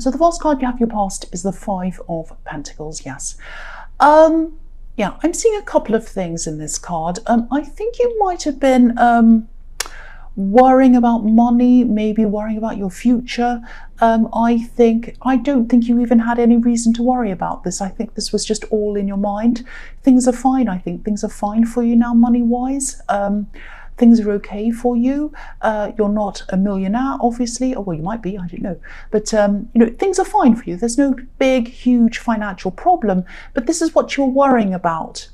So the first card you have your past is the Five of Pentacles, yes. Yeah, I'm seeing a couple of things in this card. I think you might have been worrying about money, maybe worrying about your future. I don't think you even had any reason to worry about this. I think this was just all in your mind. Things are fine. I think things are fine for you now, money-wise. Things are okay for you. You're not a millionaire, obviously, or well, you might be, I don't know. But you know, things are fine for you. There's no big, huge financial problem, but this is what you're worrying about.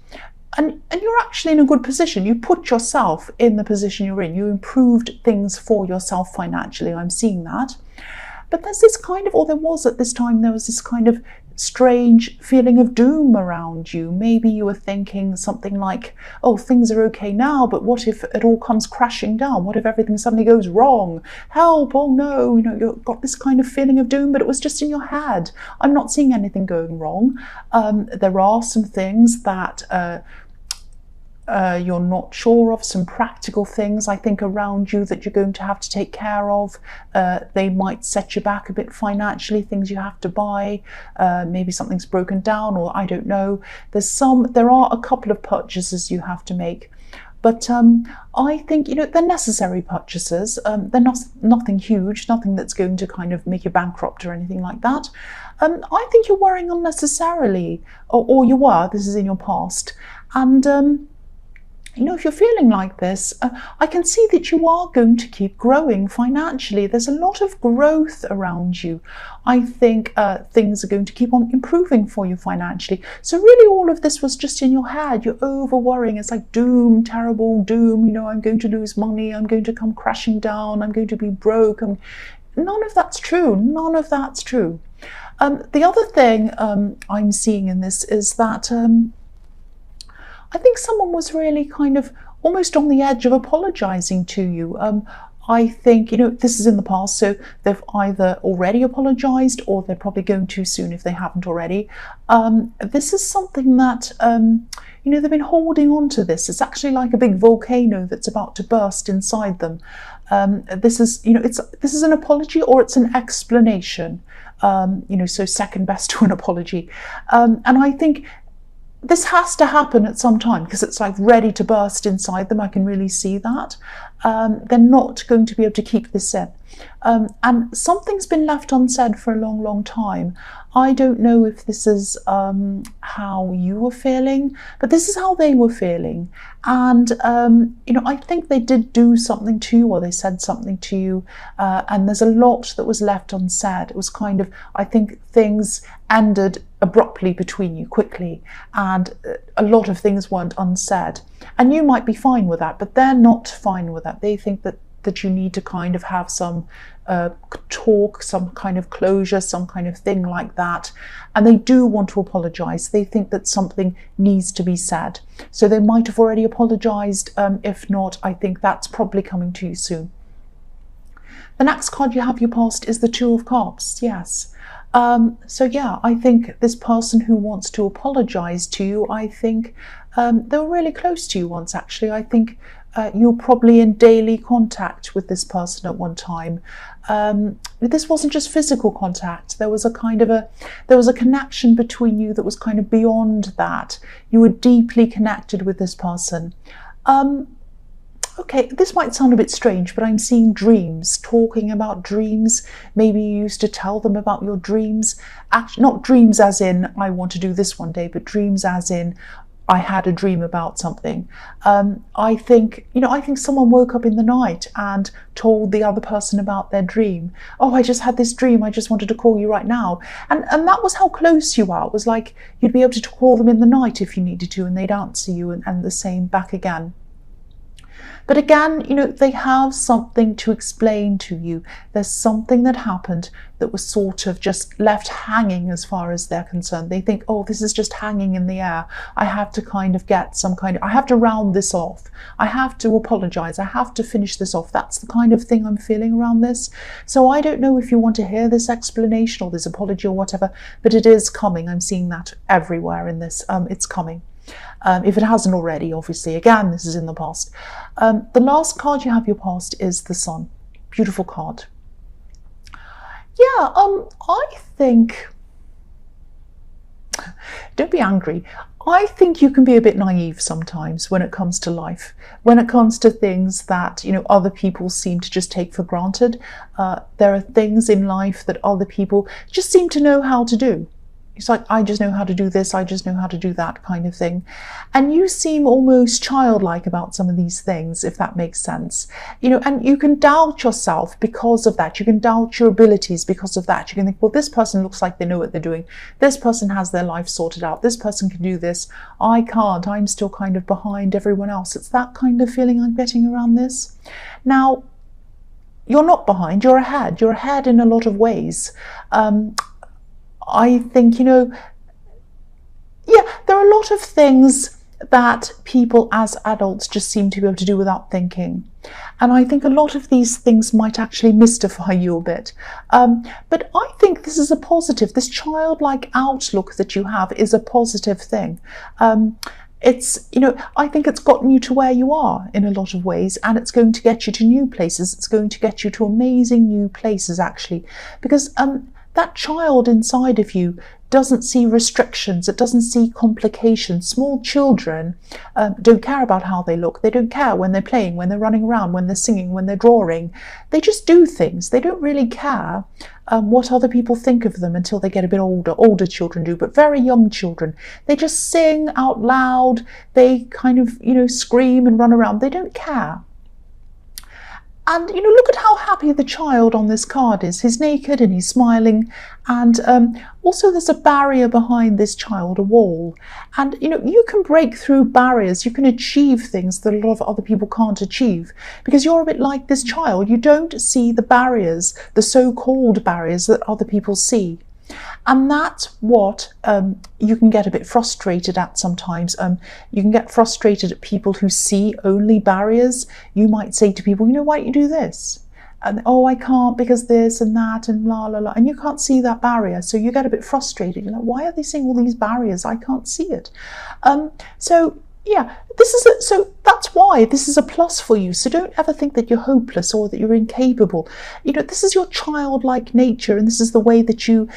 And you're actually in a good position. You put yourself in the position you're in. You improved things for yourself financially. I'm seeing that. But there's this kind of, or there was at this time, there was this kind of strange feeling of doom around you. Maybe you were thinking something like, oh, things are okay now, but what if it all comes crashing down? What if everything suddenly goes wrong? Help, oh no, you know, you've got this kind of feeling of doom, but it was just in your head. I'm not seeing anything going wrong. There are some things that you're not sure of, some practical things I think around you that you're going to have to take care of. They might set you back a bit financially, things you have to buy, maybe something's broken down, or I don't know. There are a couple of purchases you have to make, but I think, you know, they're necessary purchases. They're nothing huge, nothing that's going to kind of make you bankrupt or anything like that. I think you're worrying unnecessarily, or you were. This is in your past, and you know, if you're feeling like this, I can see that you are going to keep growing financially. There's a lot of growth around you. I think things are going to keep on improving for you financially. So really all of this was just in your head. You're over worrying. It's like doom, terrible doom. You know, I'm going to lose money. I'm going to come crashing down. I'm going to be broke. None of that's true. None of that's true. The other thing I'm seeing in this is that I think someone was really kind of almost on the edge of apologizing to you. I think, you know, this is in the past, so they've either already apologized or they're probably going to soon if they haven't already. This is something that, you know, they've been holding on to this. It's actually like a big volcano that's about to burst inside them. This is, you know, this is an apology or it's an explanation, you know, so second best to an apology. And I think this has to happen at some time because it's like ready to burst inside them. I can really see that. They're not going to be able to keep this in. And something's been left unsaid for a long, long time. I don't know if this is how you were feeling, but this is how they were feeling. And, you know, I think they did do something to you, or they said something to you, and there's a lot that was left unsaid. It was kind of, I think things ended abruptly between you quickly, and a lot of things weren't unsaid. And you might be fine with that, but they're not fine with that. They think that you need to kind of have some talk, some kind of closure, some kind of thing like that. And they do want to apologize. They think that something needs to be said. So they might have already apologized. If not, I think that's probably coming to you soon. The next card you have your past is the Two of Cups. Yes. So yeah, I think this person who wants to apologize to you, I think they were really close to you once, actually. I think you're probably in daily contact with this person at one time. This wasn't just physical contact. There was a kind of there was a connection between you that was kind of beyond that. You were deeply connected with this person. Okay, this might sound a bit strange, but I'm seeing dreams, talking about dreams. Maybe you used to tell them about your dreams. Actually, not dreams as in, I want to do this one day, but dreams as in, I had a dream about something. I think, you know, I think someone woke up in the night and told the other person about their dream. Oh, I just had this dream. I just wanted to call you right now. And that was how close you are. It was like you'd be able to call them in the night if you needed to, and they'd answer you, and the same back again. But again, you know, they have something to explain to you. There's something that happened that was sort of just left hanging as far as they're concerned. They think, oh, this is just hanging in the air. I have to kind of get some kind of, I have to round this off. I have to apologize. I have to finish this off. That's the kind of thing I'm feeling around this. So I don't know if you want to hear this explanation or this apology or whatever, but it is coming. I'm seeing that everywhere in this. It's coming. If it hasn't already, obviously, again, this is in the past. The last card you have your past is the Sun. Beautiful card. Yeah, I think, don't be angry. I think you can be a bit naive sometimes when it comes to life, when it comes to things that, other people seem to just take for granted. There are things in life that other people just seem to know how to do. It's like, I just know how to do this, I just know how to do that kind of thing. And you seem almost childlike about some of these things, if that makes sense. And you can doubt yourself because of that. You can doubt your abilities because of that. You can think, well, this person looks like they know what they're doing. This person has their life sorted out. This person can do this. I can't. I'm still kind of behind everyone else. It's that kind of feeling I'm getting around this. Now, you're not behind, you're ahead. You're ahead in a lot of ways. I think, there are a lot of things that people as adults just seem to be able to do without thinking. And I think a lot of these things might actually mystify you a bit. But I think this is a positive. This childlike outlook that you have is a positive thing. It's, I think it's gotten you to where you are in a lot of ways, and it's going to get you to new places. It's going to get you to amazing new places, actually, because that child inside of you doesn't see restrictions, it doesn't see complications. Small children don't care about how they look. They don't care when they're playing, when they're running around, when they're singing, when they're drawing. They just do things. They don't really care what other people think of them until they get a bit older. Older children do, but very young children, they just sing out loud. They kind of, scream and run around. They don't care. And, look at how happy the child on this card is. He's naked and he's smiling. And also there's a barrier behind this child, a wall. And, you can break through barriers. You can achieve things that a lot of other people can't achieve. Because you're a bit like this child. You don't see the barriers, the so-called barriers that other people see. And that's what you can get a bit frustrated at sometimes. You can get frustrated at people who see only barriers. You might say to people, why don't you do this? And, oh, I can't because this and that and la, la, la. And you can't see that barrier. So you get a bit frustrated. You're like, why are they seeing all these barriers? I can't see it. Yeah, so that's why this is a plus for you. So don't ever think that you're hopeless or that you're incapable. This is your childlike nature, and this is the way that you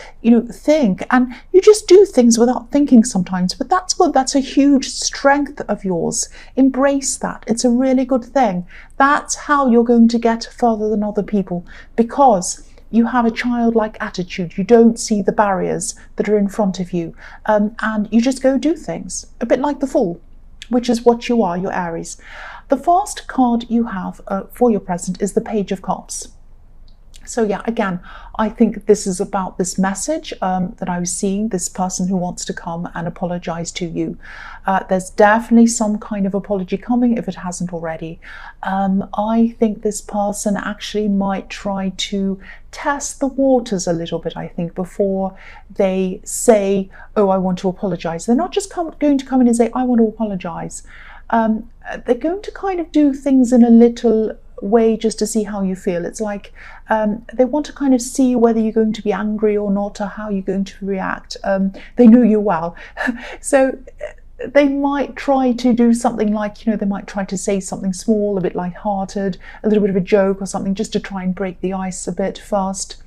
think, and you just do things without thinking sometimes. But that's good. That's a huge strength of yours. Embrace that. It's a really good thing. That's how you're going to get further than other people, because you have a childlike attitude. You don't see the barriers that are in front of you, and you just go do things. A bit like the Fool, which is what you are, your Aries. The first card you have for your present is the Page of Cups. So yeah, again, I think this is about this message that I was seeing, this person who wants to come and apologize to you. There's definitely some kind of apology coming if it hasn't already. I think this person actually might try to test the waters a little bit, I think, before they say, oh, I want to apologize. They're not just going to come in and say, I want to apologize. They're going to kind of do things in a little way just to see how you feel. It's like they want to kind of see whether you're going to be angry or not, or how you're going to react. They know you well. So they might try to do something like, they might try to say something small, a bit light-hearted, a little bit of a joke or something, just to try and break the ice a bit first.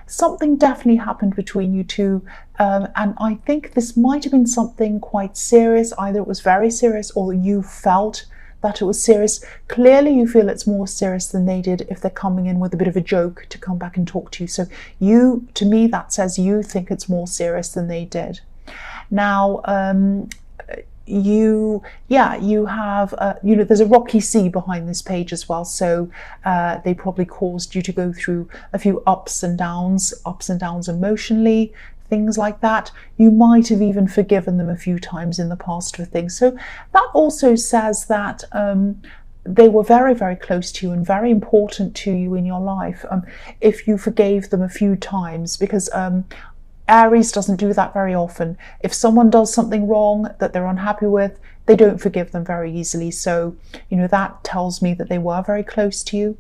Something definitely happened between you two, and I think this might have been something quite serious. Either it was very serious or you felt that it was serious. Clearly you feel it's more serious than they did if they're coming in with a bit of a joke to come back and talk to you. So to me, that says you think it's more serious than they did. Now, you have, there's a rocky sea behind this page as well. So they probably caused you to go through a few ups and downs emotionally, things like that. You might have even forgiven them a few times in the past for things. So that also says that they were very, very close to you and very important to you in your life, if you forgave them a few times, because Aries doesn't do that very often. If someone does something wrong that they're unhappy with, they don't forgive them very easily. So, that tells me that they were very close to you.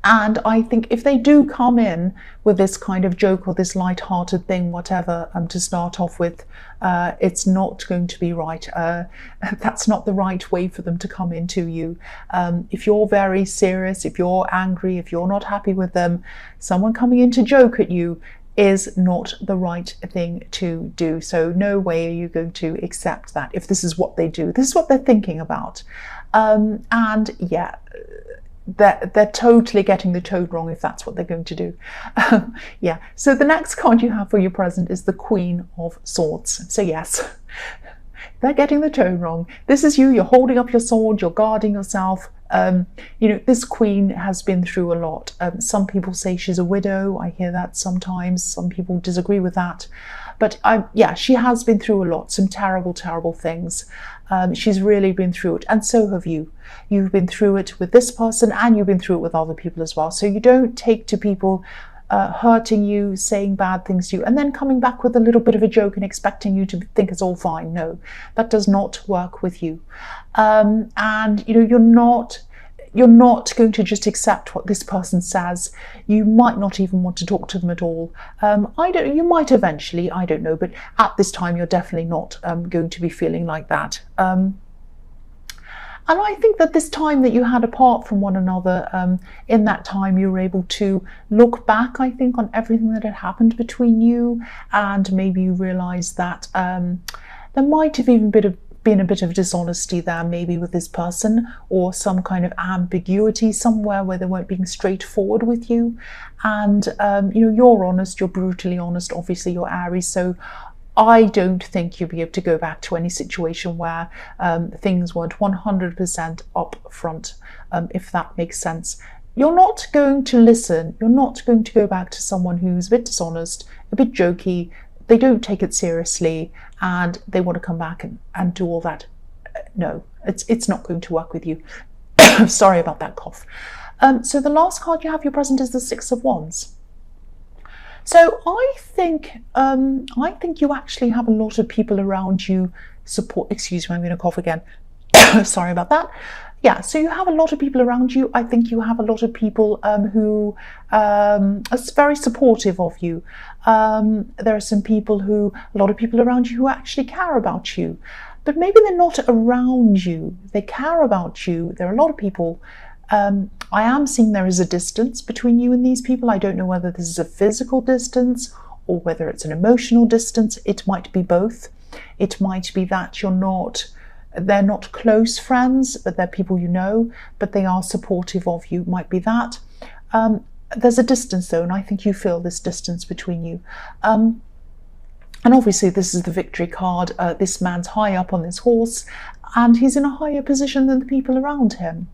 And I think if they do come in with this kind of joke or this light-hearted thing, whatever, to start off with, it's not going to be right. That's not the right way for them to come into you. If you're very serious, if you're angry, if you're not happy with them, someone coming in to joke at you is not the right thing to do. So no way are you going to accept that if this is what they do. This is what they're thinking about. And yeah, they're totally getting the tone wrong if that's what they're going to do. Yeah, so the next card you have for your present is the Queen of Swords. So yes, they're getting the tone wrong. This is you, you're holding up your sword, you're guarding yourself. You know, this queen has been through a lot. Some people say she's a widow. I hear that sometimes. Some people disagree with that. But yeah, she has been through a lot, some terrible, terrible things. She's really been through it, and so have you. You've been through it with this person, and you've been through it with other people as well. So you don't take to people hurting you, saying bad things to you, and then coming back with a little bit of a joke and expecting you to think it's all fine. No, that does not work with you. And you know, you're not going to just accept what this person says. You might not even want to talk to them at all. You might eventually, I don't know, but at this time you're definitely not going to be feeling like that. And I think that this time that you had apart from one another, in that time you were able to look back, I think, on everything that had happened between you, and maybe you realised that there might have even been a bit of dishonesty there, maybe with this person, or some kind of ambiguity somewhere where they weren't being straightforward with you. And you know, you're honest, you're brutally honest, obviously you're Aries, so I don't think you'll be able to go back to any situation where things weren't 100% up front, if that makes sense. You're not going to listen, you're not going to go back to someone who's a bit dishonest, a bit jokey, they don't take it seriously, and they want to come back and do all that. No, it's not going to work with you. Sorry about that cough. So the last card you have your present is the Six of Wands. So I think you actually have a lot of people around you support. Excuse me, I'm going to cough again. Sorry about that. Yeah, so you have a lot of people around you. I think you have a lot of people who are very supportive of you. There are some people a lot of people around you who actually care about you, but maybe they're not around you. They care about you. There are a lot of people. I am seeing there is a distance between you and these people. I don't know whether this is a physical distance or whether it's an emotional distance. It might be both. It might be that they're not close friends, but they're people you know, but they are supportive of you. Might be that. There's a distance though, and I think you feel this distance between you. And obviously this is the Victory card. This man's high up on this horse, and he's in a higher position than the people around him.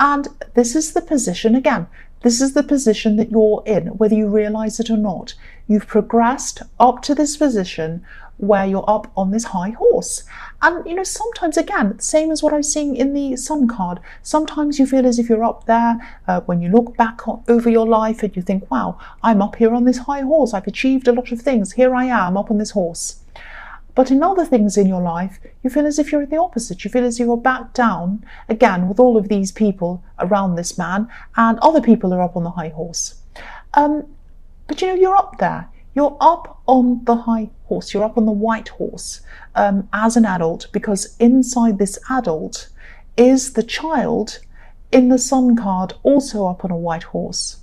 And this is the position, again, this is the position that you're in, whether you realize it or not. You've progressed up to this position where you're up on this high horse. And, you know, sometimes, again, same as what I'm seeing in the Sun card, sometimes you feel as if you're up there when you look back over your life and you think, wow, I'm up here on this high horse. I've achieved a lot of things. Here I am up on this horse. But in other things in your life, you feel as if you're the opposite. You feel as if you're back down, again, with all of these people around this man, and other people are up on the high horse. But you know, you're up there. You're up on the high horse. You're up on the white horse as an adult, because inside this adult is the child in the Sun card, also up on a white horse.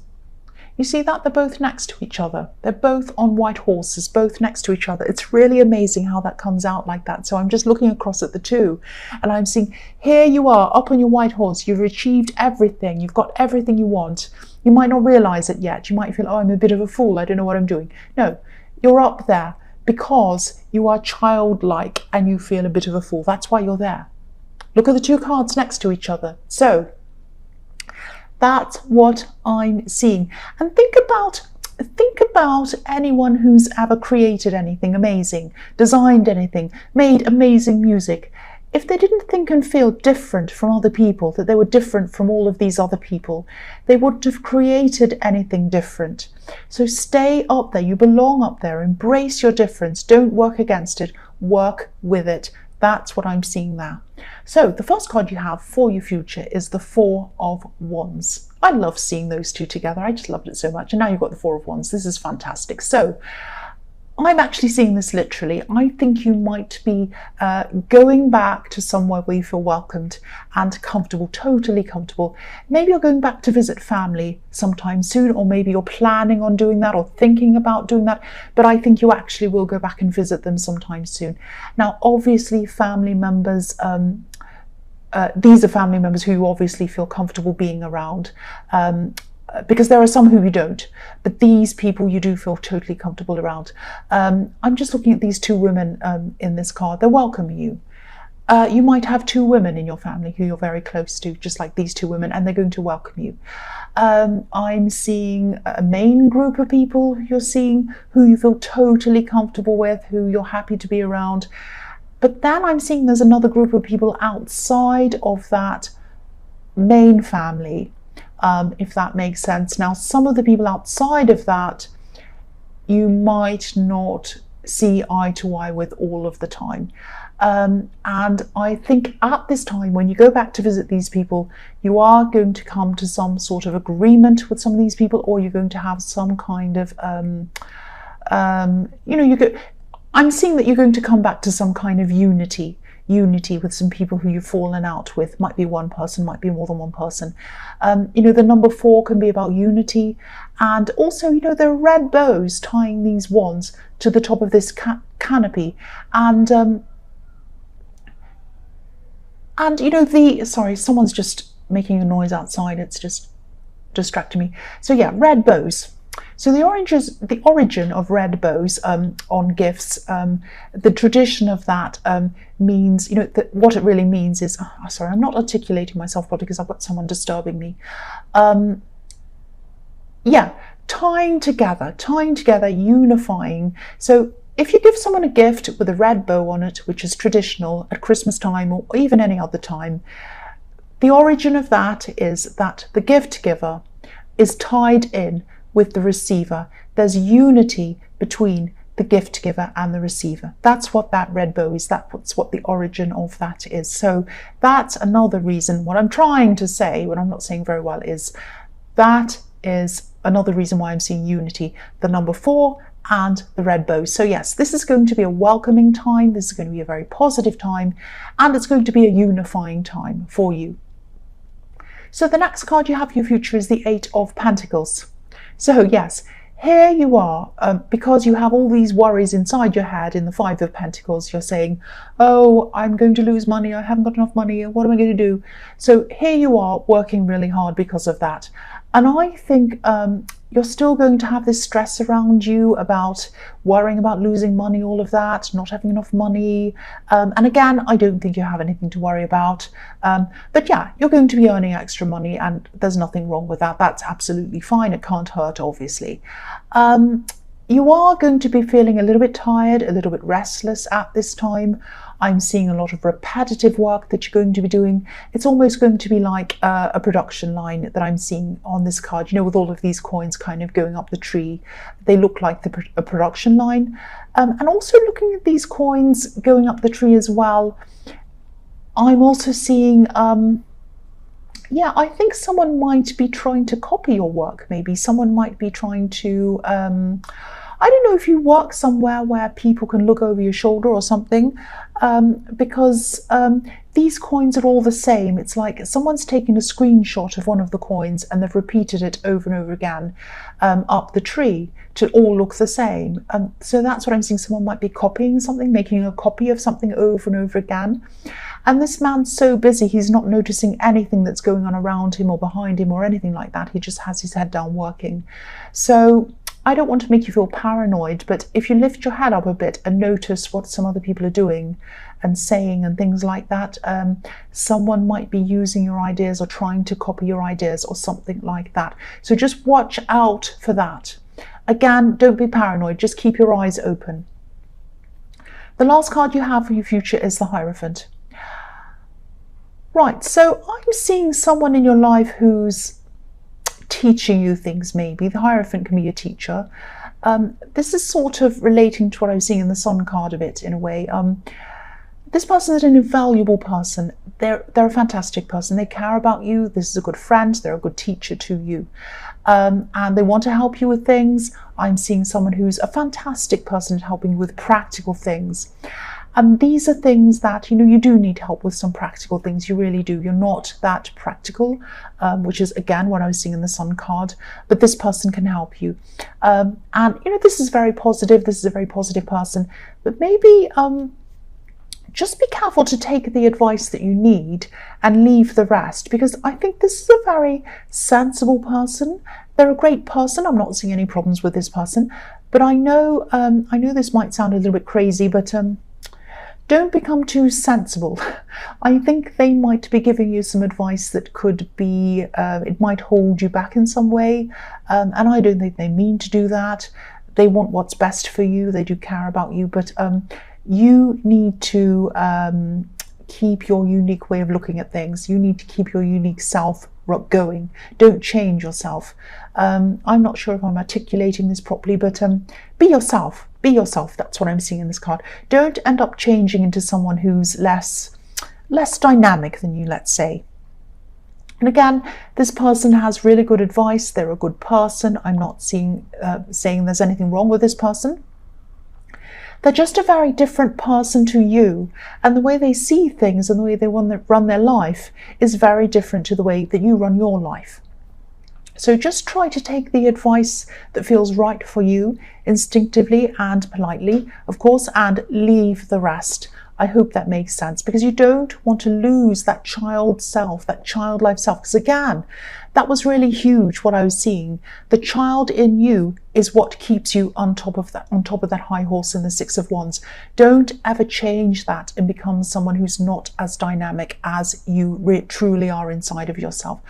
You see that? They're both next to each other. They're both on white horses, both next to each other. It's really amazing how that comes out like that. So I'm just looking across at the two, and I'm seeing, here you are up on your white horse. You've achieved everything. You've got everything you want. You might not realize it yet. You might feel, oh, I'm a bit of a fool. I don't know what I'm doing. No, you're up there because you are childlike and you feel a bit of a fool. That's why you're there. Look at the two cards next to each other. So that's what I'm seeing. And think about anyone who's ever created anything amazing, designed anything, made amazing music. If they didn't think and feel different from other people, that they were different from all of these other people, they wouldn't have created anything different. So stay up there. You belong up there. Embrace your difference. Don't work against it. Work with it. That's what I'm seeing there. So the first card you have for your future is the Four of Wands. I love seeing those two together. I just loved it so much. And now you've got the Four of Wands. This is fantastic. So I'm actually seeing this literally. I think you might be going back to somewhere where you feel welcomed and comfortable, totally comfortable. Maybe you're going back to visit family sometime soon, or maybe you're planning on doing that or thinking about doing that. But I think you actually will go back and visit them sometime soon. Now, obviously, family members, these are family members who you obviously feel comfortable being around. Because there are some who you don't, but these people you do feel totally comfortable around. I'm just looking at these two women in this card. They're welcoming you. You might have two women in your family who you're very close to, just like these two women, and they're going to welcome you. I'm seeing a main group of people you're seeing who you feel totally comfortable with, who you're happy to be around. But then I'm seeing there's another group of people outside of that main family, if that makes sense. Now, some of the people outside of that you might not see eye to eye with all of the time. And I think at this time, when you go back to visit these people, you are going to come to some sort of agreement with some of these people, or you're going to have some kind of, I'm seeing that you're going to come back to some kind of unity with some people who you've fallen out with. Might be one person, might be more than one person. The number 4 can be about unity. And also, there are red bows tying these wands to the top of this canopy. And sorry, someone's just making a noise outside. It's just distracting me. So yeah, red bows. So the origin of red bows on gifts, the tradition of that means, what it really means is, sorry, I'm not articulating myself properly because I've got someone disturbing me. Tying together, unifying. So if you give someone a gift with a red bow on it, which is traditional at Christmas time or even any other time, the origin of that is that the gift giver is tied in with the receiver. There's unity between the gift giver and the receiver. That's what that red bow is. That's what the origin of that is. So that's another reason. What I'm trying to say, what I'm not saying very well, is that is another reason why I'm seeing unity, the number 4 and the red bow. So yes, this is going to be a welcoming time. This is going to be a very positive time, and it's going to be a unifying time for you. So the next card you have for your future is the 8 of Pentacles. So yes, here you are, because you have all these worries inside your head in the 5 of Pentacles. You're saying, oh, I'm going to lose money. I haven't got enough money. What am I going to do? So here you are working really hard because of that. And I think you're still going to have this stress around you about worrying about losing money, all of that, not having enough money. And again, I don't think you have anything to worry about. But yeah, you're going to be earning extra money, and there's nothing wrong with that. That's absolutely fine. It can't hurt, obviously. You are going to be feeling a little bit tired, a little bit restless at this time. I'm seeing a lot of repetitive work that you're going to be doing. It's almost going to be like a production line that I'm seeing on this card, with all of these coins kind of going up the tree. They look like a production line. And also looking at these coins going up the tree as well, I'm also seeing, I think someone might be trying to copy your work. Maybe someone might be trying to, I don't know if you work somewhere where people can look over your shoulder or something, because these coins are all the same. It's like someone's taken a screenshot of one of the coins and they've repeated it over and over again up the tree to all look the same. So that's what I'm seeing. Someone might be copying something, making a copy of something over and over again. And this man's so busy, he's not noticing anything that's going on around him or behind him or anything like that. He just has his head down working. So I don't want to make you feel paranoid, but if you lift your head up a bit and notice what some other people are doing and saying and things like that, someone might be using your ideas or trying to copy your ideas or something like that. So just watch out for that. Again, don't be paranoid, just keep your eyes open. The last card you have for your future is the Hierophant. Right, so I'm seeing someone in your life who's teaching you things, maybe. The Hierophant can be a teacher. This is sort of relating to what I was seeing in the Sun card a bit, in a way. This person is an invaluable person. They're a fantastic person. They care about you. This is a good friend. They're a good teacher to you. And they want to help you with things. I'm seeing someone who's a fantastic person at helping you with practical things. And these are things that, you do need help with some practical things. You really do. You're not that practical, which is, again, what I was seeing in the Sun card. But this person can help you. And, this is very positive. This is a very positive person. But maybe just be careful to take the advice that you need and leave the rest, because I think this is a very sensible person. They're a great person. I'm not seeing any problems with this person. But I know this might sound a little bit crazy, but don't become too sensible. I think they might be giving you some advice that could be, it might hold you back in some way. And I don't think they mean to do that. They want what's best for you. They do care about you. But you need to keep your unique way of looking at things. You need to keep your unique self going. Don't change yourself. I'm not sure if I'm articulating this properly, but be yourself. Be yourself. That's what I'm seeing in this card. Don't end up changing into someone who's less dynamic than you, let's say. And again, this person has really good advice. They're a good person. I'm not saying there's anything wrong with this person. They're just a very different person to you, and the way they see things and the way they want to run their life is very different to the way that you run your life. So just try to take the advice that feels right for you, instinctively and politely, of course, and leave the rest. I hope that makes sense, because you don't want to lose that child self, that childlike self. Because again, that was really huge, what I was seeing. The child in you is what keeps you on top of that high horse in the Six of Wands. Don't ever change that and become someone who's not as dynamic as you truly are inside of yourself.